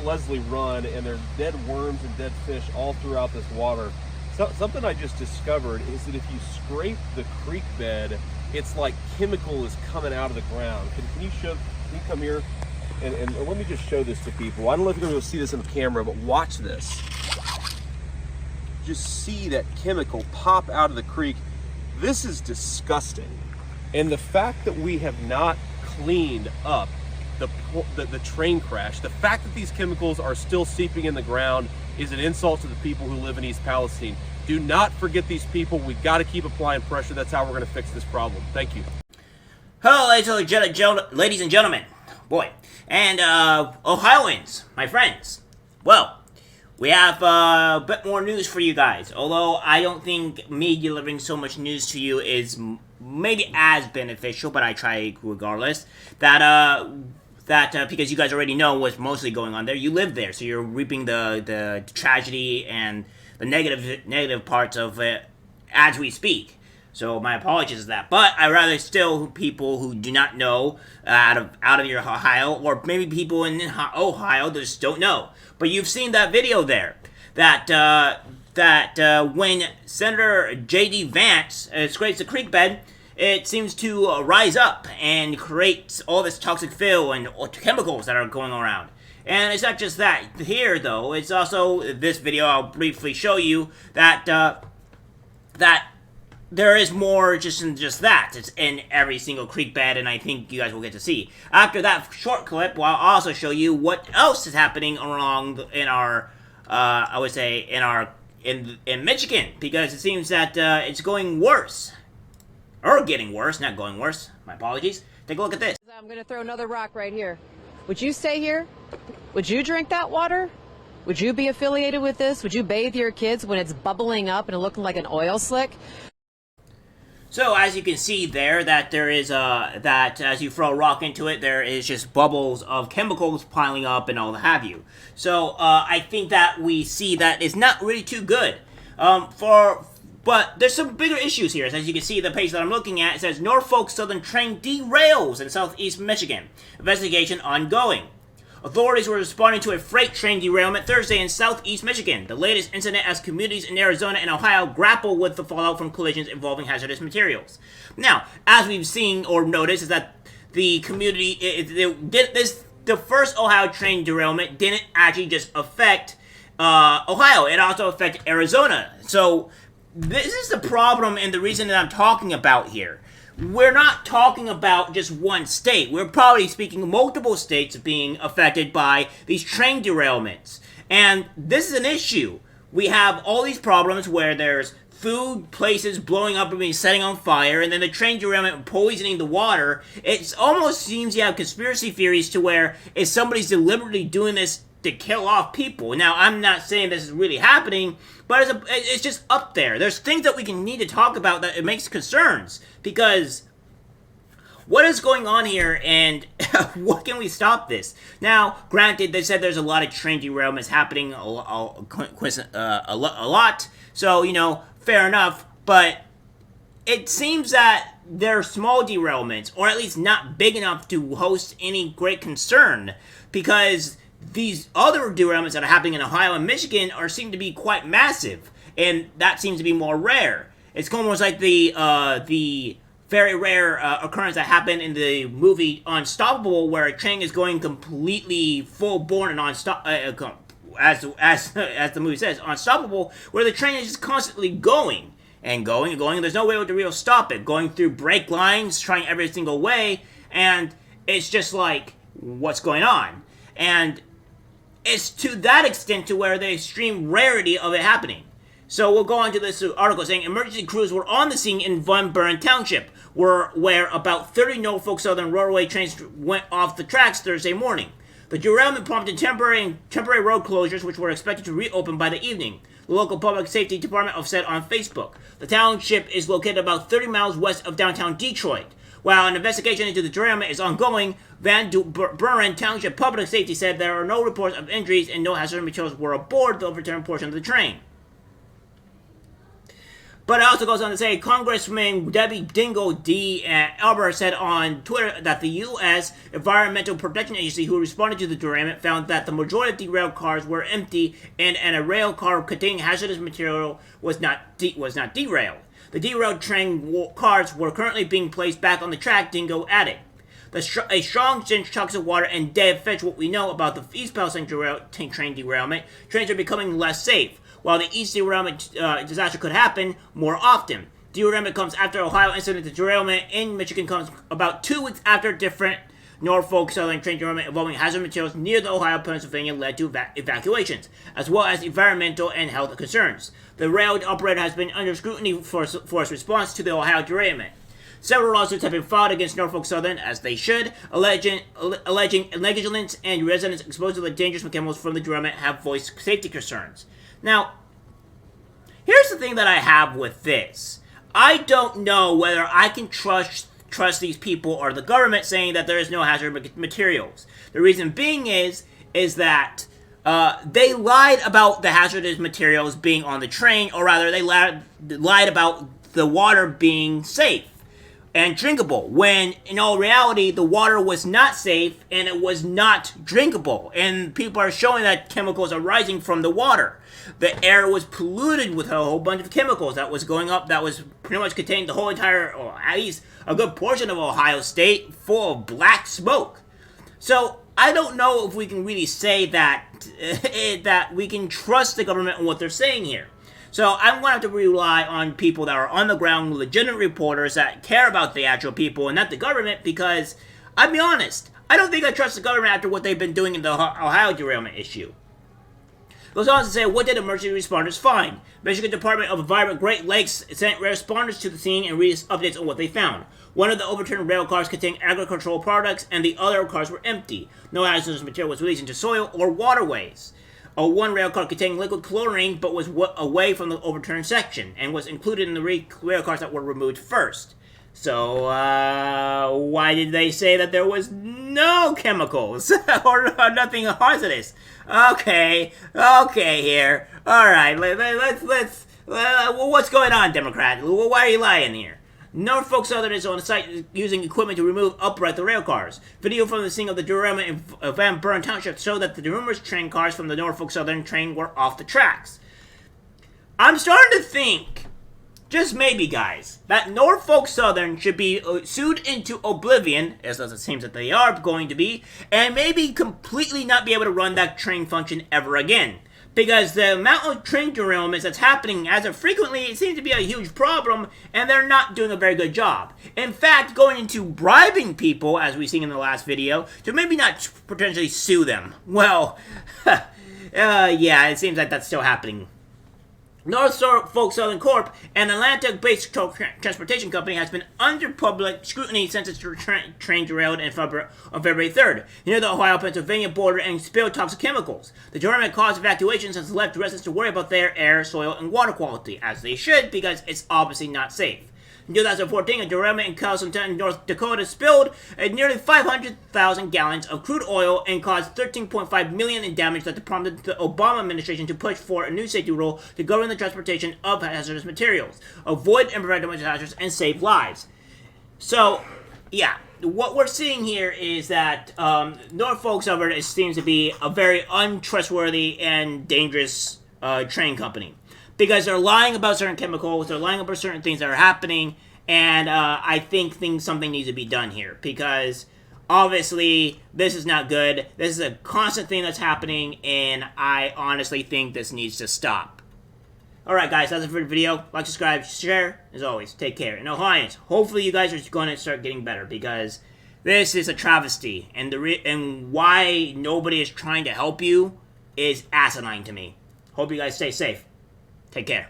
Leslie Run, and there's dead worms and dead fish all throughout this water. So, something I just discovered is that if you scrape the creek bed, it's like chemical is coming out of the ground. Can you come here? And let me just show this to people. I don't know if you're going to see this on camera, but watch this. Just see that chemical pop out of the creek. This is disgusting. And the fact that we have not cleaned up the train crash, the fact that these chemicals are still seeping in the ground is an insult to the people who live in East Palestine. Do not forget these people. We've got to keep applying pressure. That's how we're going to fix this problem. Thank you. Hello, ladies and gentlemen. Boy. And, Ohioans, my friends. Well, we have a bit more news for you guys. Although I don't think me delivering so much news to you is maybe as beneficial, but I try regardless. Because you guys already know what's mostly going on there. You live there, so you're reaping the tragedy and the negative parts of it as we speak. So my apologies for that. But I rather still people who do not know out of your Ohio, or maybe people in Ohio that just don't know. But you've seen that video there that when Senator J.D. Vance scrapes the creek bed, it seems to rise up and create all this toxic fill and chemicals that are going around. And it's not just that here, though. It's also this video. I'll briefly show you that there is more than just that. It's in every single creek bed, and I think you guys will get to see. After that short clip, I'll also show you what else is happening in our, I would say, in Michigan, because it seems that it's going worse. Or getting worse, not going worse. My apologies. Take a look at this. I'm going to throw another rock right here. Would you stay here? Would you drink that water? Would you be affiliated with this? Would you bathe your kids when it's bubbling up and looking like an oil slick? So, as you can see there, that there is, that as you throw a rock into it, there is just bubbles of chemicals piling up and all that have you. So, I think that we see that it's not really too good. But there's some bigger issues here. As you can see, the page that I'm looking at, it says, Norfolk Southern train derails in southeast Michigan. Investigation ongoing. Authorities were responding to a freight train derailment Thursday in southeast Michigan, the latest incident as communities in Arizona and Ohio grapple with the fallout from collisions involving hazardous materials. Now, as we've seen or noticed, is that the community, the first Ohio train derailment didn't actually just affect Ohio, it also affected Arizona. So, this is the problem and the reason that I'm talking about here. We're not talking about just one state. We're probably speaking multiple states being affected by these train derailments. And this is an issue. We have all these problems where there's food places blowing up and being setting on fire, and then the train derailment poisoning the water. It almost seems you have conspiracy theories to where if somebody's deliberately doing this to kill off people. Now, I'm not saying this is really happening, but it's just up there. There's things that we need to talk about that it makes concerns, because what is going on here, and what can we stop this? Now, granted, they said there's a lot of train derailments happening a lot, so, you know, fair enough, but it seems that they're small derailments, or at least not big enough to host any great concern, because these other derailments that are happening in Ohio and Michigan seem to be quite massive, and that seems to be more rare. It's almost like the very rare occurrence that happened in the movie Unstoppable, where a train is going completely full-born and as the movie says, Unstoppable, where the train is just constantly going and going and going. There's no way to really stop it, going through brake lines, trying every single way, and it's just like, what's going on? And it's to that extent to where the extreme rarity of it happening. So we'll go on to this article saying emergency crews were on the scene in Van Buren Township, where about 30 Norfolk Southern railway trains went off the tracks Thursday morning. The derailment prompted temporary road closures, which were expected to reopen by the evening. The local public safety department said on Facebook. The township is located about 30 miles west of downtown Detroit. While an investigation into the derailment is ongoing, Van Buren Township Public Safety said there are no reports of injuries and no hazardous materials were aboard the overturned portion of the train. But it also goes on to say, Congressman Debbie Dingle D. Albert said on Twitter that the U.S. Environmental Protection Agency, who responded to the derailment, found that the majority of derailed cars were empty and a rail car containing hazardous material was not derailed. The derailed train cars were currently being placed back on the track, Dingle added. A strong stench, toxic water, and dead fish, what we know about the East Palestine train derailment, trains are becoming less safe. While the East derailment disaster could happen more often. Derailment comes after Ohio incident. The derailment in Michigan comes about 2 weeks after different Norfolk Southern train derailment involving hazardous materials near the Ohio-Pennsylvania led to evacuations, as well as environmental and health concerns. The rail operator has been under scrutiny for its response to the Ohio derailment. Several lawsuits have been filed against Norfolk Southern, as they should, alleging negligence, and residents exposed to the dangerous chemicals from the derailment have voiced safety concerns. Now, here's the thing that I have with this. I don't know whether I can trust these people or the government saying that there is no hazardous materials. The reason being is that they lied about the hazardous materials being on the train, or rather, they lied about the water being safe and drinkable, when in all reality the water was not safe and it was not drinkable, and people are showing that chemicals are rising from the water. The air was polluted with a whole bunch of chemicals that was going up, that was pretty much contained the whole entire, or at least a good portion of Ohio State, full of black smoke. So I don't know if we can really say that that we can trust the government on what they're saying here. So I'm going to have to rely on people that are on the ground, legitimate reporters that care about the actual people and not the government, because, I'll be honest, I don't think I trust the government after what they've been doing in the Ohio derailment issue. Goes on to say, what did emergency responders find? Michigan Department of Environment Great Lakes sent responders to the scene and released updates on what they found. One of the overturned rail cars contained agricultural products, and the other cars were empty. No hazardous material was released into soil or waterways. One rail car containing liquid chlorine but was away from the overturned section and was included in the rail cars that were removed first. So, why did they say that there was no chemicals or nothing hazardous? Okay here. Alright, let's what's going on, Democrat? Why are you lying here? Norfolk Southern is on site using equipment to remove upright the rail cars. Video from the scene of the derailment in Van Buren Township showed that the numerous train cars from the Norfolk Southern train were off the tracks. I'm starting to think, just maybe guys, that Norfolk Southern should be sued into oblivion, as it seems that they are going to be, and maybe completely not be able to run that train function ever again. Because the amount of train derailments that's happening as of frequently, it seems to be a huge problem, and they're not doing a very good job. In fact, going into bribing people, as we've seen in the last video, to maybe not potentially sue them. Well, yeah, it seems like that's still happening. Norfolk Southern Corp., an Atlanta-based transportation company, has been under public scrutiny since its train derailed on February 3rd, near the Ohio-Pennsylvania border, and spilled toxic chemicals. The derailment caused evacuations and has left residents to worry about their air, soil, and water quality, as they should, because it's obviously not safe. In 2014, a derailment in Carrollton, North Dakota spilled nearly 500,000 gallons of crude oil and caused $13.5 million in damage that prompted the Obama administration to push for a new safety rule to govern the transportation of hazardous materials, avoid and prevent disasters, and save lives. So, yeah, what we're seeing here is that Norfolk Southern seems to be a very untrustworthy and dangerous train company. Because they're lying about certain chemicals, they're lying about certain things that are happening, and I think something needs to be done here. Because, obviously, this is not good. This is a constant thing that's happening, and I honestly think this needs to stop. Alright guys, that's it for the video. Like, subscribe, share. As always, take care. And Ohioans, hopefully you guys are going to start getting better, because this is a travesty. And why nobody is trying to help you is asinine to me. Hope you guys stay safe. Take care.